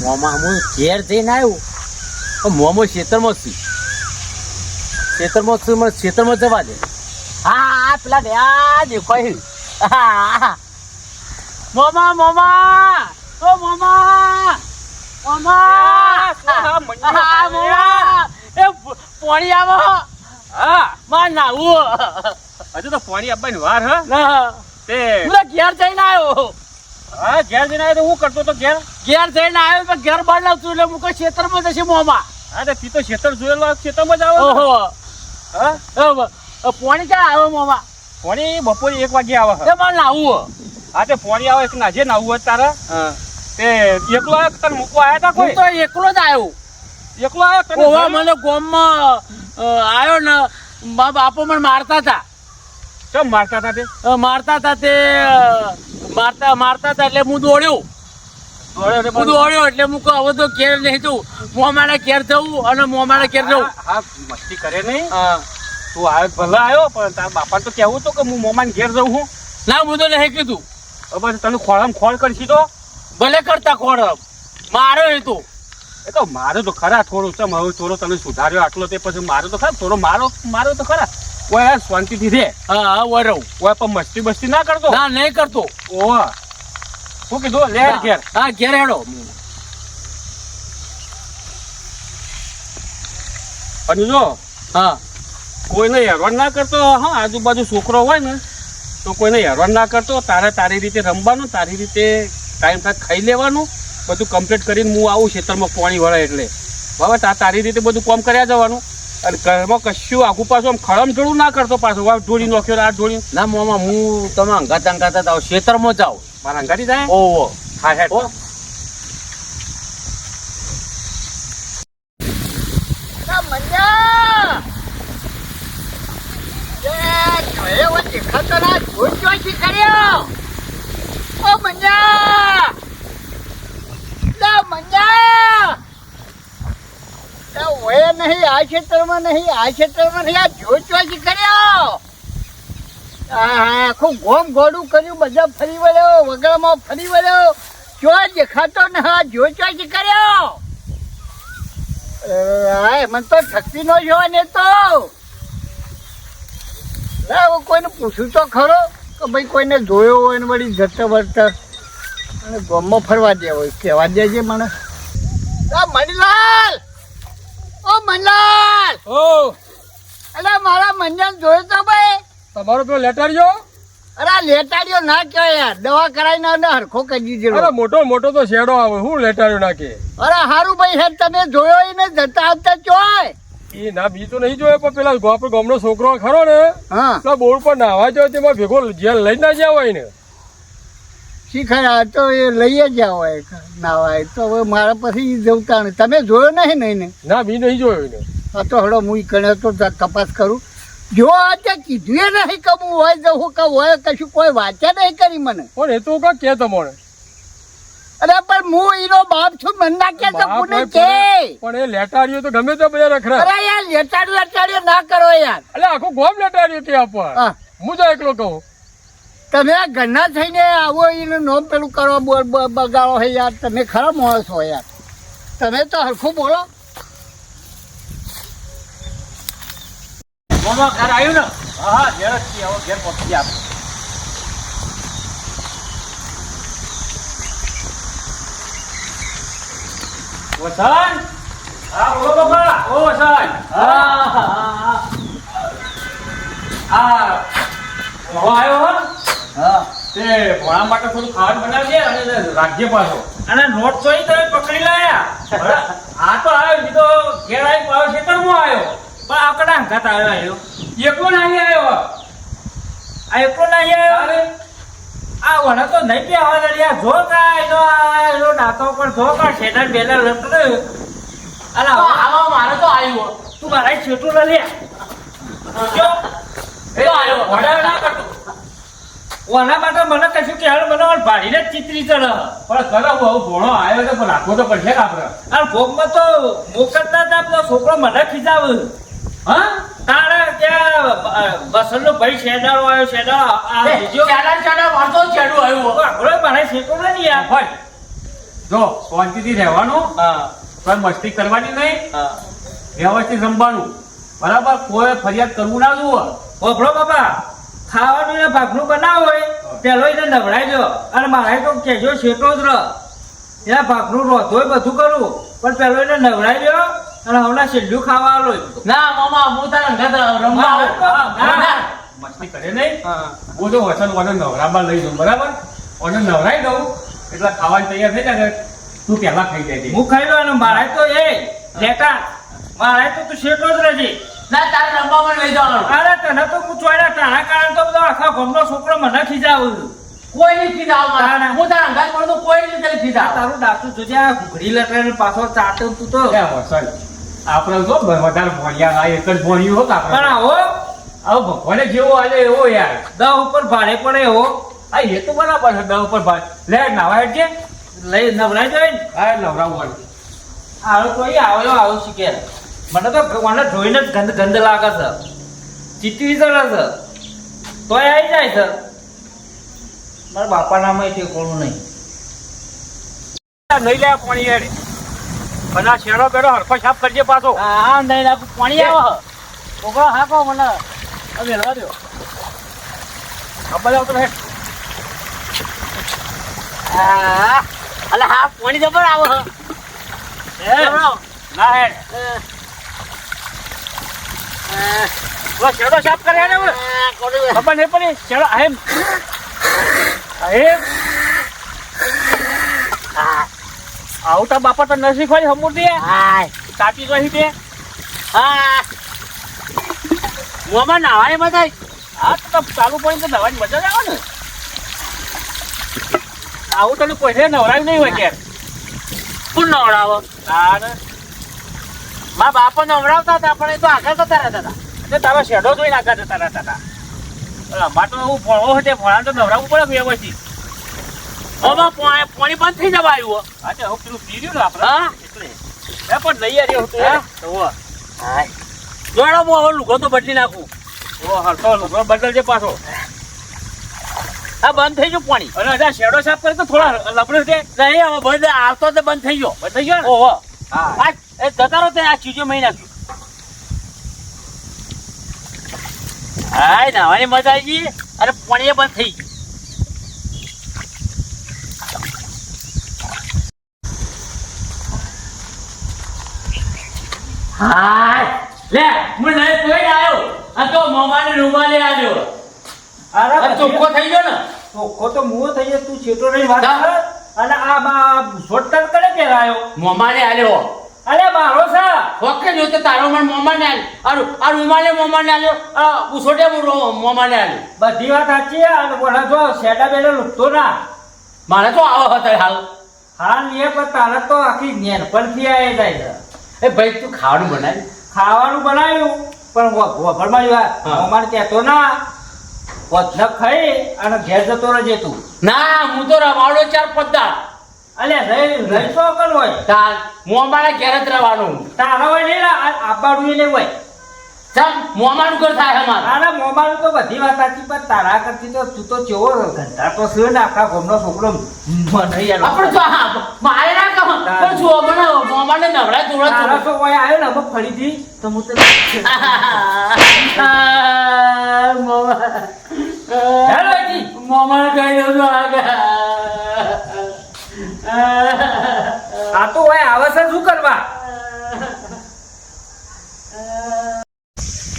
મોમાં હું ઘેર જઈને આવ્યું તો મોમો ખેતરમાં છું મને ખેતરમાં જવા દે. હા પેલા દેખો મોમા મોમા ઓ મોમા મોમા એ પાણી આવો. હા માર નાવું હજુ તો પાણી આપવાની વાર હ તે હું ઘેર જઈને આવ્યો. હા ઘેર જઈને આવ્યો તો હું કરતો તો ઘેર જઈને આવ્યો તો ઘેર બહાર લાવતું એટલે હું કોઈ ખેતરમાં જશે મોમાં. હા તો તી તો ખેતર જોયેલો ખેતરમાં જ આવો. ઓહો હા પાણી ક્યાં આવ્યો મોમાં? પાણી બપોરે 1 વાગે આવે. એ મારે નાવું. હા તે પાણી આવે કે નાજે નાવું હોય તારે તે એકલો આવ્યો તને મૂકવા આવ્યા તા કોઈ? હું તો એકલો જ આવ્યો. એકલો આવ્યો તને ઓવા મને ગામમાં આવ્યો ને મારા બાપો મને મારતા હતા. કેમ મારતા હતા તે? મારતા હતા એટલે હું દોડ્યો એટલે હું કહું હવે તો ઘેર નહીં જવું, મોમાના ઘેર જવું અને મોમાના ઘેર જવું. હા મસ્તી કરે નહીં. તું આવ્યો ભલે આવ્યો પણ તારા બાપા તો કેવું તો કે હું મોમાને ઘેર જઉં હું. ના હું તો નહીં કીધું. હવે તને ખોળામાં ખોળ કરશી તો ભલે કરતા ખોડ મારો એ તો એ તો મારો તો ખરા થોડું ચમ હવે થોડો તને સુધાર્યો આટલો તે પછી મારો તો ખરા થોડો મારો તો ખરા. ઓય શાંતિથી રે. હા વરવ ઓય પણ મસ્તી બસ્તી ના કરતો. ના નહીં કરતો. ઓહ શું કીધું લે ઘેર. હા ઘેર હેડો. અને જો હા કોઈને હેરાન ના કરતો. હા આજુબાજુ છોકરો હોય ને તો કોઈને હેરાન ના કરતો. તારી રીતે રમવાનું, તારી રીતે ટાઈમ થાય ખાઈ લેવાનું, બધું કમ્પ્લીટ કરીને હું આવું ખેતરમાં પાણી વળે એટલે બરાબર. તારી રીતે બધું કામ કર્યા જવાનું અને ઘરમાં કશું આગું પાછું આમ ખળમ જોડું ના કરતો. પાછું ઢોળી નાખ્યો આ ઢોળી. ના મોમાં હું તમે અંગાતા જાઓ ખેતરમાં જાઓ. મારા અંગાડી જાય. ઓહો હા હેડ. આ ક્ષેત્રમાં નહીં આ જોઈ ચોજી કર્યો. આખું ગોમ ગોડું કર્યું, બધા ફરી વળ્યો, વગરમાં ફરી વળ્યો, ચો દેખાતો ને હા જોઈ ચોજી કર્યો. મને તો શક્તિ નો જોવા ને તો કોઈને પૂછ્યું તો ખરો કે ભાઈ કોઈને જોયો હોય ને વળી જતો વળતર અને ગોમમાં ફરવા દે હોય કહેવા દેજે મને. મણિલાલ ઓ મણિલાલ અરે મારા મંજન જોયો તો ભાઈ. તમારો પેલો લેટાડ્યો? અરે લેટાડ્યો ના કહેવાય યાર, દવા કરાવીને અને હરખો કરી દીધેલો. અરે મોટો તો શેડો આવે, હું લેટાડ્યો નાખે. અરે હારું ભાઈ હેડ તમે જોયો ને જતા આવતા ચોય એ ના બી તો નહીં જોયો પણ પેલા આપણે ગામનો છોકરો ખરો ને પેલા બોર્ડ પર નાવા જાય તેમાં ભેગો જેલ લઈ ના જ્યાં હોય ને શીખર તો એ લઈએ જ હોય નાવાય તો હવે મારા પછી જવતા ને તમે જોયો નહીં ને? ના બી નહીં જોયો ને. હા તો હડો હું કરે તો તપાસ કરું. જો આજે કીધું એ નહીં કે હું હોય જવું કે હોય કશું કોઈ વાંચ્યા નહીં કરી મને. પણ એ તો કાંક કે તમારે. અરે પણ હું એનો બાપ છું, મને ના કે તો કોને કે. પણ એ લેટાડ્યો તો ગમે તે બધા રખડા. અરે યાર લેટાડ્યો ના કરો યાર. એટલે આખું ગોમ લેટાડ્યો ત્યાં પર. હું તો એકલો કહું. તમે આ ઘરના થઈને આવો એનું નોમ પેલું કરો બગાડો હે યાર. તમે ખરા માણસ હો યાર, તમે તો હરખું બોલો. મોમાં ઘર આવ્યું ને? હા ઘેર જ છીએ, હવે ઘેર પહોંચી ગયા. વસન હા બોલો બાપા. ઓ વસન. હા આવ્યો હો. હા તે ભોળા માટે થોડું ખાવાનું બનાવજે અને રાખજે પાછો. અને નોટ ચોઈ તમે પકડી લાયા. આ તો આવ્યો બીજો ઘેર આવી પાછો ખેતરમાં આવ્યો પણ આકડા હંગાત આવ્યો. એકલો નહીં આવ્યો. આ એકલો નહીં આવ્યો. આ વણા તો નહીં પે આવવા દળ્યા. જો કાંઈ નાતો પણ જો કા શેઠા બેલા લટતો અરે આમાં મારે તો આવ્યો. તું મારા છેટું લે જો એ આવ્યો વડા ના કરતો. ઓના માટે મને કશું કે મને ભાડીને જ ચિત્રી ચડે. પણ કરો બહુ ભોળો આવ્યો તો પણ રાખવો તો પડશે ને આપણે. આ ભોગમાં તો મોકલતા હતા પેલો છોકરો મને ખીજાવ. હા તારે ત્યાં બસરનો ભાઈ શેડાળો આવ્યો. શેડાળો વાંધો શેડું આવ્યો. મારે શેકો નહીં યાર. જો શાંતિથી રહેવાનું, હા કોઈ મસ્તી કરવાની નહીં, હા વ્યવસ્થિત રમવાનું, બરાબર? કોઈ ફરિયાદ કરવું ના જુઓ. ઓભળો બાપા, ખાવાનું ને ભાગનું બનાવો હોય પેલો એને નવડાવી દો, અને મારે તો કેજો શેટો જ રહ એના ભાગનું રોધો બધું કરું, પણ પેલો એને નવડાવી દો અને હમણાં છેલ્લું ખાવા આલો. ના મામા હું તારા ઘરે રમવા આવું. ના, ના. મસ્તી કરે નહીં. હા. હું તો વસન ઓને નવરામાં લઈ દઉં, બરાબર? ઓને નવરાઈ દઉં એટલે ખાવાની તૈયાર થઈ જાય ને તું પહેલા ખાઈ જાય. હું ખાઈ લો અને મારે તો એ લેટા મારે તો તું શેટો જ રહેજે. ના તારે રમવામાં લઈ જવાનું. અરે તને તો હું ચોર્યા તારા કારણે તો બધો આખા ગામનો છોકરો મને ખીજાવું છું. કોઈ નહીં ખીજાવ ના, ના. હું તારા ઘરે પડું તો કોઈ નહીં તને ખીજાવ. તારું દાતું જોજે આ ઘૂઘરી લટરાઈને પાછો ચાટું તું તો. એ વસન આપણે જો વધારે ભણ્યા આ એક જ ભણ્યું હોત પણ આપણે. આવો આવો ભગવાને જેવો આલે એવો યાર. દહ ઉપર ભાડે પડે એવો આ એ તો બરાબર છે, દવ પર ભાઈ લે નાવા હેઠ છે. લઈ નવરાઈ જાય ને આ નવરાવું આવો તો અહીં આવેલો આવું શીખે. મને તો મને જોઈને જ ગંધ લાગે છે, ચીટવી ચડે છે તોય આવી જાય છે. મારા બાપા નામાં ઠેકોણું નહીં. નહીં લે પાણી હેડે અને આ શેરો બેડો હરખો સાફ કરજે પાછો. હા નહીં પાણી આવો છોકરો હાકો મને હવે રવા દો. ખબર આવતો હે અલે હા પાણી જબર આવો ના હેડ શેડો સાફ કરે ને ખબર નહીં પડી શેડો એમ એમ આવું તો બાપા તો ન શીખવાડી સમૂર્તિ સાચી રહી તે મોમાં નાવાની મજા આ તો ચાલુ પડી તો નવાની મજા જ આવે ને. આવું તને કોઈ નવરાયું નહીં હોય ક્યારે. કોણ નવડાવો તારે મારા બાપા નવડાવતા હતા પણ એ તો આગળ જતા રહેતા હતા. તે તારો શેડો જોઈ નાખા જતા રહેતા હતા. અમારે તો હું ભણવો હોય તે ભણા તો નવરાવવું પડે વ્યવસ્થિત. ઓમાં પાણી બંધ થઈ જવા આવ્યું હા તે હવે પેલું પી રહ્યું ને આપણે હા એટલે એ પણ લઈ આવ્યો હતું હા? જોડો હું હવે લુગો તો બદલી નાખું. ઓ હરતો લુગડો બદલજે પાછો. આ બંધ થઈ ગયું પાણી. અને હજા શેડો સાફ કરે તો થોડા લબડે છે. નહીં હવે બંધ આવતો તો બંધ થઈ ગયો. બંધ થઈ ગયો ને? ઓહો હા આ એ જતા રહો ત્યાં આ ચીજો મહી નાખ્યું. હાય નાવાની મજા આવી ગઈ અને પાણી બંધ થઈ ગયું. હાય લે હું નહીં કોઈ આવ્યો આ તો મોમાને રૂમાલે આવ્યો. આ ચોખ્ખો થઈ ગયો ને. ચોખ્ખો તો મુઓ થઈ જાય. તું છેટો રહી વાત હા. કર. અને આ શોર્ટકટ કરે પહેરાયો. મોમાને આવ્યો. અરે મારો સા ઓકે જો તો તારો મને મોમાને આવ્યો. આ રૂમાલે મોમાને આવ્યો. આ ઉછોટે મોમાને આવ્યો. બધી વાત સાચી છે. અને બોલા જો શેડા બેડા લૂકતો ના. મારે તો આવો હતો હાલ. હા ને પણ તારે તો આખી નેનપણથી આવી જાય છે. એ ભાઈ તું ખાવાનું બનાવ્યું. ખાવાનું બનાવ્યું પણ વફરમાં વાત હા. અમારે કહેતો ના વધલક ખાઈ અને ઘેર જતો રહેજે તું. ના હું તો રવાડો 4-5 દાડા. અલ્યા રહી તો અકલ હોય. તાર મોમાના ઘેર જ રહેવાનું. તારા હોય નહીં આબાડું નહીં હોય. ચમ મોમાનું ઘર થાય અમારે. તારા મોબાઈલ તો બધી વાત સાચી પણ તારા કરતી તો તું તો કેવો ઘંટા તો છે ને આખા ગામનો છોકરો મને યાર આપણે તો હા મારે ના કહો પણ જો મને મોમાને નવડા તારા જોડા તો કોઈ આવ્યો ને અમે ફરીથી તો હું તને હેલો જી. મોમાને કહી દઉં છું આગળ. આ તો હોય આવે છે શું કરવા.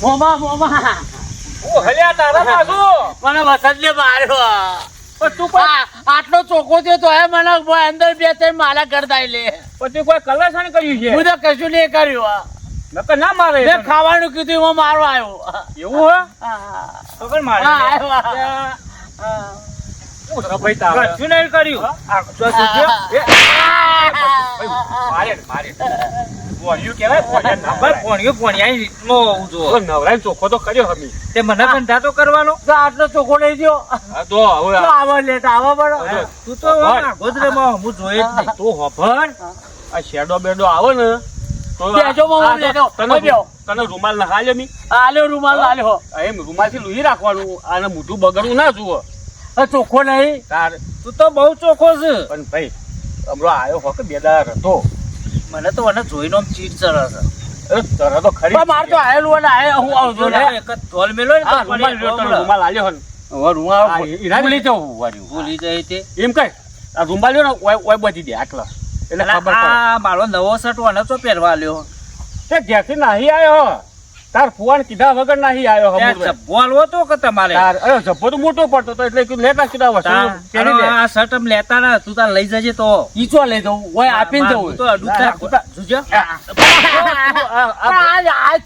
મોમા ઓ હલ્યા તારા પાછો. મને વસંત ને માર્યો. પણ તું કોઈ આટલો ચોખ્ખો થયો તો મને અંદર 2-3 માલા કરતા લે. પછી કોઈ કલાશાને કર્યું છે હું તો કશું નહીં કર્યું. નકર ના મારે મેં ખાવાનું કીધું એમાં મારો આવ્યો. એવું હે તો કર મારે હા, આવ્યો. હું તો ભાઈ તારે કશું નહીં કર્યું. આ જો જોજો. મારે બોલ્યું કેવાય બોલ્યા ના ભાઈ પોણિયું રીતનો હોવું તો જોઈએ. નવરાય ચોખ્ખો તો કર્યો હમી. તે મને ધંધા તો કરવાનો. તો આટલો ચોખ્ખો નહીં થયો. હા તો હવે તો આવો લેટ આવો બરો. તું તો ગોદરેમાં હું જોઈએ જ નહીં. તું હોભર આ શેડો બેડો આવો ને તો બેજો મામા લેજો. બેજો. તને રૂમાલ ના હાલ્યો મી આલ્યો રૂમાલ આલ્યો. એમ રૂમાલથી લુહી રાખવાનું અને મોઢું બગડવું ના જુઓ ચોખ્ખો નહીં. તાર તું તો બહુ ચોખ્ખો છે. પણ ભાઈ હમણાં આવ્યો હો કે બે દાડા હતો મને તો મને જોઈને આમ ચીડ ચડે છે. અરે તરત તો ખરી પણ મારે તો આયેલું અને હું આવજો ને એક જ તોલ મેલો ને તો હા, રૂમાલ પડી લ્યો, તને ગયો. રૂમાલ આલ્યો હન. હવે રૂમાલ હા, એના ભૂલી જવું વાર્યું. ભૂલી જાય તે. એમ કઈ આ રૂમાલ લ્યો ને ઓય બધી દે આટલા એટલે અલા, ખબર પડે આ મારો નવો શર્ટ વાને તો પહેરવા લ્યો. તે ઘેરથી નાહી આવ્યો તાર ફુવાન કીધા વગર નાહી આવ્યો ત્યાં હમણાં. જબ્બો આલવો તો કે તમારે? અરે જબ્બો તો મોટો પડતો હતો એટલે કીધું લેતા કીધા વસ્તુ પહેરી લે. આ શર્ટ આમ લેતા ના તું તાર લઈ જજે તો. ઈચો લઈ જવું હોય આપીને જવું તો અડું થાય. જોજો. આ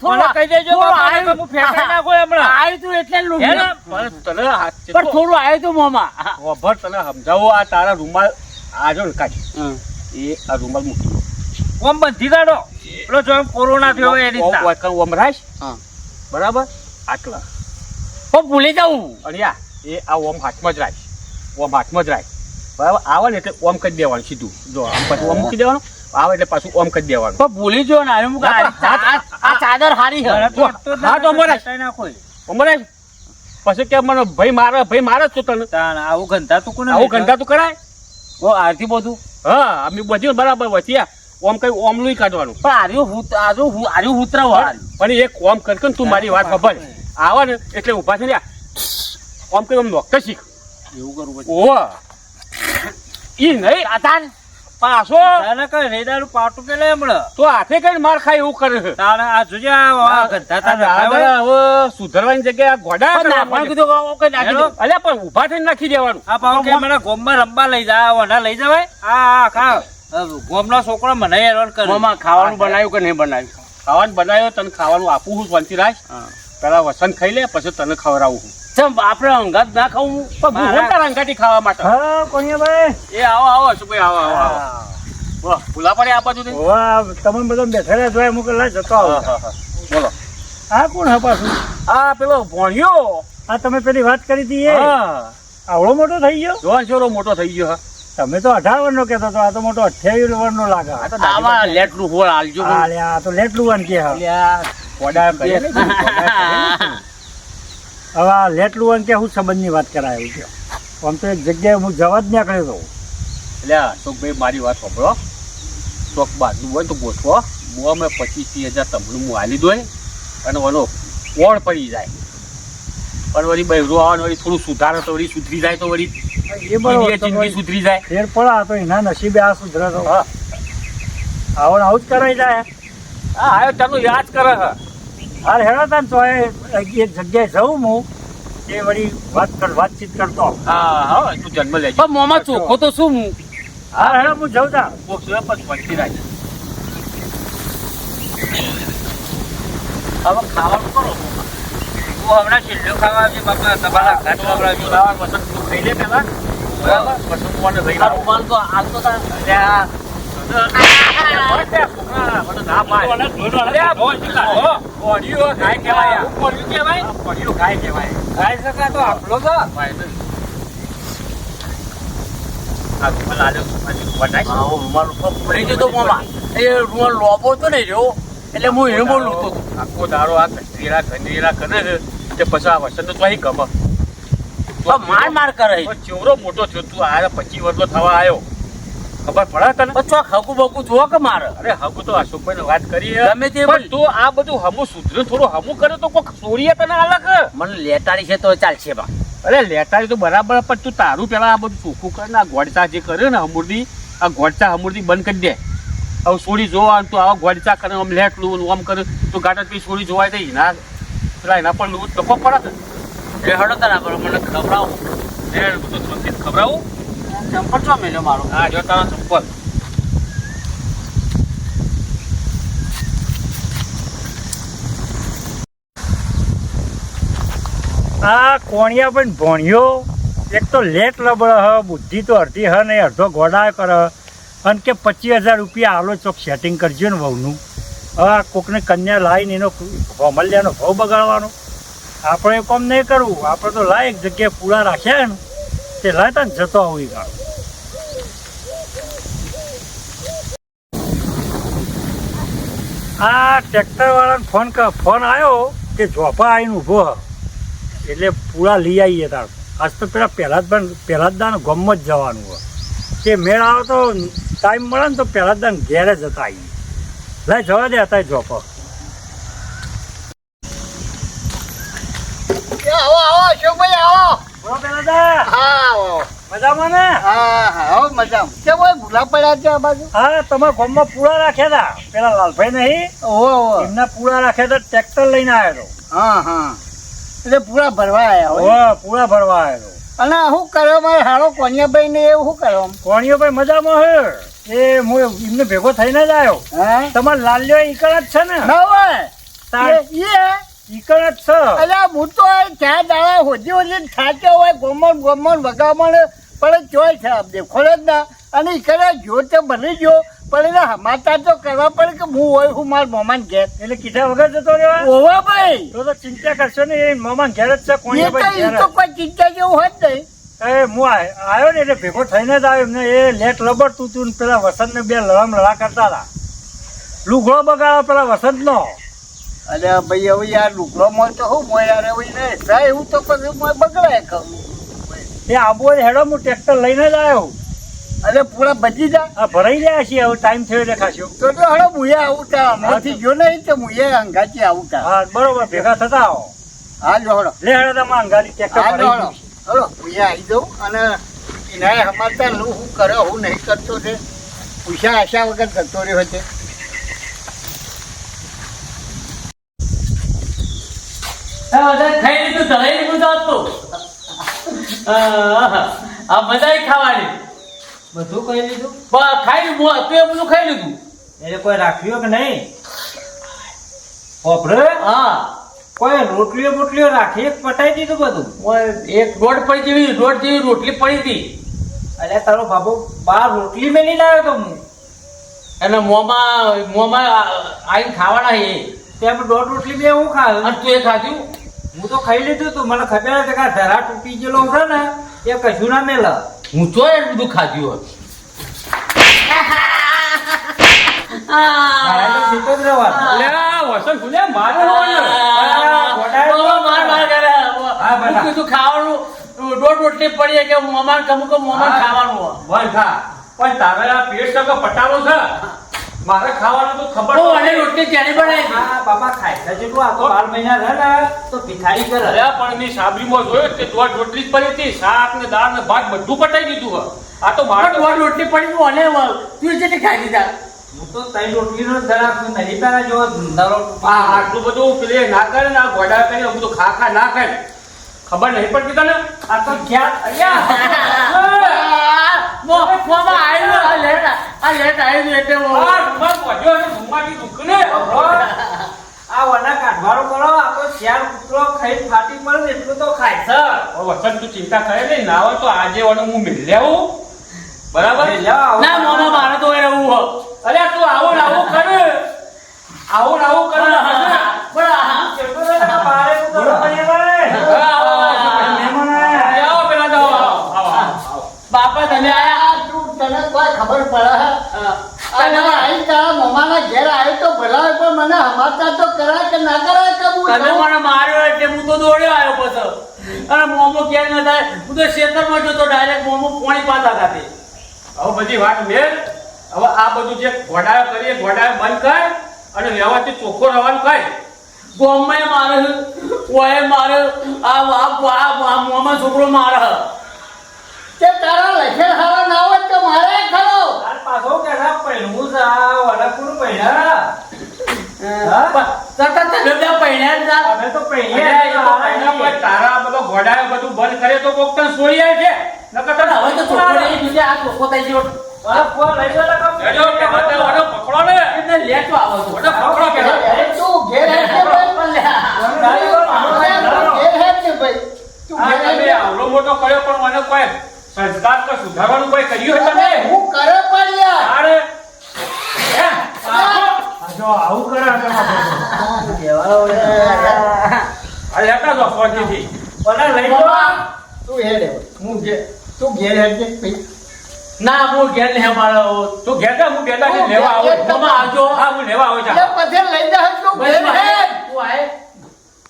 મને કહી દેજો બાપાને કે હું ફેંકાઈ નાખું હમણાં. આવ્યું તું એટલે હે ને? પણ તને હાથ છે પણ થોડું આવ્યું તું મોમાં વભર તને સમજાવો આ તારા રૂમાલ આ જો ને કાઢ એ આ રૂમાલ મૂકી ઓમ બંધી કાઢો. પેલો જો એમ કોરોના થયો હોય એ રીતના. ઓમ રાખ હા. બરાબર આટલા પણ ભૂલી જવું અને એ આ ઓમ હાથમાં જ રાખ ઓમ હાથમાં જ રાખ બરાબર આવે ને એટલે ઓમ કરી દેવાનું સીધું જો આમ પછી ઓમ મૂકી દેવાનું આવે એટલે પાછું ઓમ કરી દેવાનું પણ ભૂલી જો ને હું આ ચાદર હારી હે તો હા, તો અમારે. ફેંકાઈ નાખો. અમરે પછી કે મને ભાઈ મારે જ તો તને તાણ આવું ગંધા તું કોને આવું ગંધા તું કરાય ઓ આરતી બધું હા અમે બધી બરાબર વચ્યા ઓમ કઈ ઓમલું કાઢવાનું પણ આર્યું ઉતરાવ પણ એક ઓમ કર કે તું મારી વાત ખબર આવે ને એટલે ઉભા છે ને ઓમ કઈ ઓમ નોકતા શીખ એવું કરવું ઓ ઈ નહીં આતાન પાછો તાણે કઈ રેડાનું પાટું કે લે હમણાં. તો હાથે કઈ માર ખાય એવું કરે છે તાણે આ જોજે આ ગંધા તારે આ રખાય હોય. હવે સુધારવાની જગ્યાએ આ ઘોડા પણ કરવા નાખવાનું માંડ્યા. કીધું કે નાખી દો અલ્યા પણ ઉભા થઈને નાખી દેવાનું આ પાછું કે મને ગોમમાં રમવા લઈ જા વના લઈ જવાય. આ ખા ગોમનો છોકરો મને હેરાન કરે. મોમાં ખાવાનું બનાવ્યું કે નહીં બનાવ્યું ખાવાનું બનાવ્યો તને ખાવાનું આપું હું શાંતિ રાખ પેલા વસન ખાઈ લે પછી તને ખવડાવું હું ચમ આપણે અંગાત ના ખાવું પણ હું હું તારા અંગાથી ખાવા માટે હા કોણિયાભાઈ એ આવો સુભાઈ આવો બોલો ભૂલા પડે આ બાજુ તમે બધા બેઠેલા જોયા હું કહેલા જતો આવું બોલો આ કોણ હા પાછું આ પેલો ભણ્યો આ તમે પેલી વાત કરી હતી એ હા આવડો મોટો થઈ ગયો જોવા છોરો મોટો થઈ ગયો હા તમે તો 18 વર્ષનો કહેતો હતો આ તો મોટો 28 વર્ષનો લાગે આ તો આમાં લેટલું હોળ આલજો હા લે આ તો લેટલું વાન કે હા કોડા કરીએ ને હવે આ લેટલું વાન કે હું સંબંધની વાત કરાય એવું કે આમ તો એક જગ્યાએ હું જવા જ નીકળ્યો હતો એટલે અશોકભાઈ મારી વાત સાંભળો ચોક બાજુ હોય તો ગોઠવો હું અમે 25,000 તમને હું હાલી દો અને ઓનો ઓળ પડી જાય પણ વળી બહેરું આવે વળી થોડું સુધારે તો વળી સુધરી જાય તો વળી એ બરોબર તો જિંદગી સુધરી જાય ફેર પડે તો એના નસીબે આ સુધરે તો હા આવું ને આવું જ કરાઈ જાય હા આવ્યો ચાલો યાદ કરે હા હાલ હેડો તાન તો એક જગ્યાએ જઉં હું એ વળી વાતચીત કરતો હા હા તું જન્મ લેજો પણ મોમાં ચોખ્ખો તો શું હા હેડો હું જઉં તા બોક્સ પછી વળતી રાખે હવે ખાવાનું કરો. હું હમણાં છેલ્લું ખાવા આવજે બાપા તમારા ઘાટ ખવડાવજો. ખાઈ લે પેલા બરાબર પછી હું મને લઈ આવું. રૂમાલ તો હાલતો તા અલ્યા, મને ના પાય. અલ્યા, ભોળિયું ગાય કહેવાય આ. ભોળિયું ગાય કહેવાય. ખાઈ શકા તો આપલો તો. ભાઈ તો. આ રૂમાલ આલ્યો, પાછી રૂમાલ નાખ. રૂમાલ પડી જતો મોમાં એ રૂમાલ લોબો તો નહીં રહ્યો એટલે હું એ બોલું તો આખો દારો આ ગંધેરા કરે છે તે પછી આ વસંત તો અહીં ગમે માર કરે ચેવડો મોટો થયો તું આ 25 વર્ષનો થવા આવ્યો ખબર પડે તને ચોક હકુ બકુ જોવો કે મારે અરે હગુ તો અશોકભાઈ વાત કરી ગમે તે પણ તું આ બધું હમું સુધરે થોડું હમું કરે તો કોક સોરીએ તને અલગ મને લેટાડી છે તો ચાલશે બા અરે લેતા તો બરાબર પણ તું તારું પેલા આ બધું ચોખ્ખું કર ને આ ગોળચા જે કર્યો ને હમુરદી આ ગોળચા હમુરદી બંધ કરી દે હવે સોરી જોવા તું આવા ગોળચા કરે આમ લેટલું આમ કરે તું ગાટા પી સોરી જોવાય તો એના પેલા એના પર લૂટ ડખો પડે એ હડો તારા પર મને ખવડાવું ને બધું શાંતિથી ખવડાવું ચંપલ ચો મેલ્યો મારો હા જો તારા ચંપલ આ કોણિયા પણ ભણ્યો એક તો લેટ લબડ હ બુદ્ધિ તો અડધી હ ને અડધો ગોડા કરે અને કે 25,000 રૂપિયા આલો ચોક સેટિંગ કરજો ને વહુનું હવે આ કોકને કન્યા લાવીને એનો ભમલ્યાનો ભાવ બગાડવાનો આપણે એ કામ નહીં કરવું આપણે તો લાય એક જગ્યાએ પૂરા રાખ્યા ને તે લાયતા ને જતો આવું ગાળ આ ટ્રેક્ટરવાળાને ફોન આવ્યો કે ઝોપા આવીને ઊભો હ એટલે પૂરા લઈ આવીએ તાર આજ તો પહેલાં જ દાન ગમમાં જ જવાનું હોય તે મેળ આવે તો ટાઈમ મળે ને તો પહેલા દન ઘેર જ હતા આવી લઈ જવા દે હતા જોબ આવો આવો અશોકભાઈ આવો. બોલો પેલા દા હા આવો. મજામાં ને હા હા આવો મજામાં. કેમ હોય ભૂલા પડ્યા છે આ બાજુ? હા તમારા ગામમાં પૂળા રાખ્યા હતા પેલા લાલભાઈ નહીં ઓહો ઓહો. એમના પૂળા રાખ્યા હતા ટ્રેક્ટર લઈને આવ્યો હા હા એટલે પૂરા ભરવા આવ્યા હતો હોય. ઓ પૂળા ભરવા આવ્યો હતો અને શું કર્યો મારે હારો કોનિયાભાઈ ને એવું શું કર્યો આમ? કોણીઓ ભાઈ મજામાં હે એ હું એમને ભેગો થઈને જ આવ્યો હે તમારે લાલ્યો ઈકણ જ છે ને ના હોય તાર ઈકણ ઈકણ જ છે અલ્યા હું તો ચાર દાડા હોજી હોજી થાક્યો હોય ગોમણ ગોમણ વગામણ પણ ચોય છે આપ દેખો જ ના અને ઈકડે જો તે બની ગયો પણ એને હમાતા તો કરવા પડે કે હું હોય હું મારા મોમાન ઘેર એટલે કીધા વગર જતો રહેવા ઓવા ભાઈ તો ચિંતા કરશો ને એ મામા ઘેર જ છે એ કોણીઓ તો ભાઈ ઈ ઘેર તો કોઈ ચિંતા જેવું હોત નહીં. એ હું આવ્યો ને એટલે ભેગો થઈને જ આવ્યો એમને એ લેટ લબડતું હતું ને પેલા વસંત ને બે લડા કરતા હતા લુગડો બગાડો પેલા વસંત નો અરે ભાઈ હવે યાર લુકડો મોય તો હું મોય યાર હવે ને થાય એવું તો પછી મોય બગડાય કહું. એ આબુ હેડો હું ટ્રેક્ટર લઈને જ આવ્યો અરે પૂરા બચી જા આ ભરાઈ ગયા છીએ હવે ટાઈમ થયો એટલે ખાશો તો હળો મુએ આવું તા હમણાંથી જો નહીં તો મુએ અંગાથી આવું તા. હા બરોબર ભેગા થતા આવો હા જો હળો લે હેડો તમે અંગારી ટ્રેક્ટર હા જો ભરાઈ હળો ગયું હળો મુએ આવી જાઉં અને એનાએ હમારતા હું કર્યો હું નહીં કરતો તે પૂછ્યા આશા વગર થતો રહ્યો છે. ખાઈ લીધું ધરાઈ લીધું તો આ મજા ખાવાની બધું કહી લીધું ખાઈ લીધું તું એ બધું ખાઈ લીધું એટલે કોઈ રાખ્યો કે નહીં ઓપરે હા કોઈ રોટલીઓ બોટલીઓ રાખી એક પટાઈ દીધું બધું એક રોડ જેવી રોટલી પડી હતી અરે તારો બાબુ બાર રોટલી મેલી લાવ્યો તો હું અને મોમાં આવીને ખાવાના એ તેમ દોઢ રોટલી બે હું ખાયો અને તું એ ખાધું હું તો ખાઈ લીધું તું મને ખબર હતી કે આ ધરા તૂટી ગયેલો છે ને એ કશું ના મેલ હું તો એ બધું ખાધું હોત સીતો જ રહેવાનું લે વસંત ભૂલે મારે હું કીધું ખાવાનું દોઢ રોટલી પડી કે મોમાન ખાવાનું વલ ખા પણ તારે આ પેટ સગો પટાવો છે મારે ખાવાનું તો ખબર બહુ અને રોટલી ક્યારે બનાવી હા બાબા ખાય છે જેટલું આ તો 12 મહિના રહે ને તો ભિખારી કરે અરે પણ ની સાબરીમાં જોયો કે દોઢ રોટલી જ પડી હતી શાક ને દાળ ને ભાત બધું પટાઈ દીધું હે. આ તો મારે દોઢ રોટલી પડી તું અને તું જેટલી ખાઈ દીધા હું તો ત્રણ રોટલીનો જ ધરાક નહીં પેલા જો ધરો આ આટલું બધું પેલે ના કરે ને આ ગોડા કરી હું તો ખા ના ખાય ખબર નહીં પડતી તને આ તો ખ્યાલ અહીંયા મોમાં આવ્યું આ લેટ આવ્યું એટલે આ રૂમાલ વધ્યો અને રૂમાલથી દુખને આ વના કાઢવાળો કરો આ તો ચાર કૂતરો ખાઈ ફાટી પડે ને એટલું તો ખાય છે વસંત તું ચિંતા કરે નહીં ના હોય તો આજે વાળું હું મિલ લેવું બરાબર ના મોમાં મારે તો એ રહેવું હો અરે તું આવું ને આવું કરે આવું ને આવું કરે આવો પેલા જાઓ આવો બાપા તમે આયા આ તું તને કોઈ ખબર પડે હે? અને આઈ તારા મોમાના ઘેર આવ્યો તો ભલા પણ મને હમાતા તો કરાય કે ના કરાય કે હું તમે જાઉં? મને માર્યો એટલે હું તો દોડ્યો આવ્યો પછી અને મોમો ક્યાં ન થાય હું તો ખેતરમાં જતો ડાયરેક્ટ મોમો પાણી પાતા ખાતે હવે બધી વાત મેલ હવે આ બધું જે ઘોડાયો કરીએ ઘોડાયો બંધ કર અને વ્યવસ્થિત ચોખ્ખો રહેવાનું કર ગોમમાં મારે ઓએ મારે આ મોમાં છોકરો મારે તે તારા લખેલ હારા ના હોય તો મારે ખરો. તાર પાછો કેડા પહેણવું છે આ વડા કોણ પહેણા તમે બધા પૈણ્યા જ અમે તો અરે પહેણ્યા એ તો કઈના કોઈ તારા બધો ઘોડાયો બધું બંધ કરે તો કોક તને છોડી આવે છે નકર તને હવે તો છોકરો નહીં બીજા આ ચોખ્ખો થઈ ગયો લેજો કે બધે વડો પકડો ને એટલે લેતો આવો છો વડો પકડો કે એ તું ઘેર હેડ કે ભાઈ? તું ઘેર હેડ કે ભાઈ? તું આ ઘેર હેડ તમે કે? આવડો મોટો કર્યો પણ મને કોઈ સંસ્કાર કે સુધારવાનું કોઈ કર્યું હોય તમે હું કરે પણ યાર. અરે હે જો આવું કરે અરે હતા જો ફોનથી તું હેડ હવે. તું ઘેર હેડ કે ભાઈ? ના હું ઘેર ને મારો તું ઘેર જા હું બેટા ને લેવા આવું મામા આવજો હા હું લેવા આવું એટલે જા પછી લઈ જા તું ઘેર હેડ. તું આય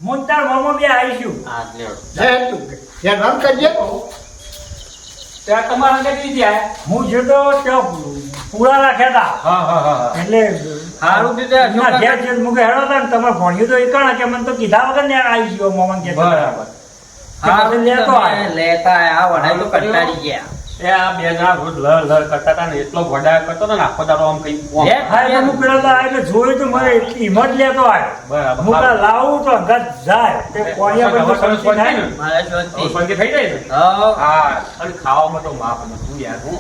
મુંતાર મામા બે આવીશું હા લેડો હેડ તું ઘેર રન કરજે. ત્યાં તમારા અંદર કીધી આયા હું જતો ત્યાં પૂરા રાખ્યા હતા હા હા હા એટલે સારું કીધું એમના ઘેર જે મુકે હેડો હતા ને તમે ભણ્યું તો એ કણ કે મને તો કીધા વગર ને આવી ગયો મોમન કે બરાબર સારું લેતો આવ્યો. લેતા આ વડાઈ તો કંટાળી ગયા એ આ બે જણા રોજ લડ કરતા હતા ને એટલો વડા કરતો હતો ને આખો દાડો આમ કઈ ઓમ. લે. હા એટલે હું પેલા તો આ એટલે જોયું તો મને એટલી હિંમત લેતો આવ્યો બરાબર હું પેલા લાવું તો અંગત જાય તે કોણિયા પર તો હવે સમજી થાય ને. મારા હવે જોતી સ્વર્ગી થઈ જાય ને હા હા અને ખાવામાં તો માપ નતું યાર હું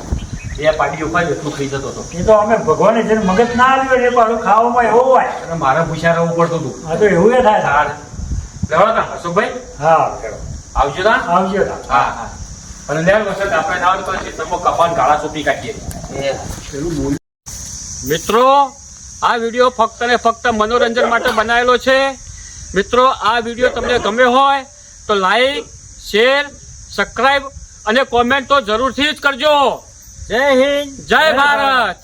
બે પાટીઓ ખાઈ એટલું ખાઈ જતો હતો એ તો અમે ભગવાને જેને મગજ ના આવ્યું એટલે પાછું ખાવામાં એવું હોય અને મારે પૂછ્યા રહેવું પડતું હતું આ તો એવું એ થાય હા લેવડો તા અશોકભાઈ હા ચલો. આવજો તા આવજો તા. હા હા અને લેર વખત આપણે ના તો ખેતરમાં કપાન ગાળા ચોપી કાઢીએ એ મિત્રો આ વિડીયો ફક્ત ને ફક્ત મનોરંજન માટે બનાવેલો છે મિત્રો આ વિડીયો તમને ગમ્યો હોય તો લાઈક શેર સબસ્ક્રાઇબ અને કોમેન્ટ તો જરૂરથી જ કરજો જય હિન્દ જય ભારત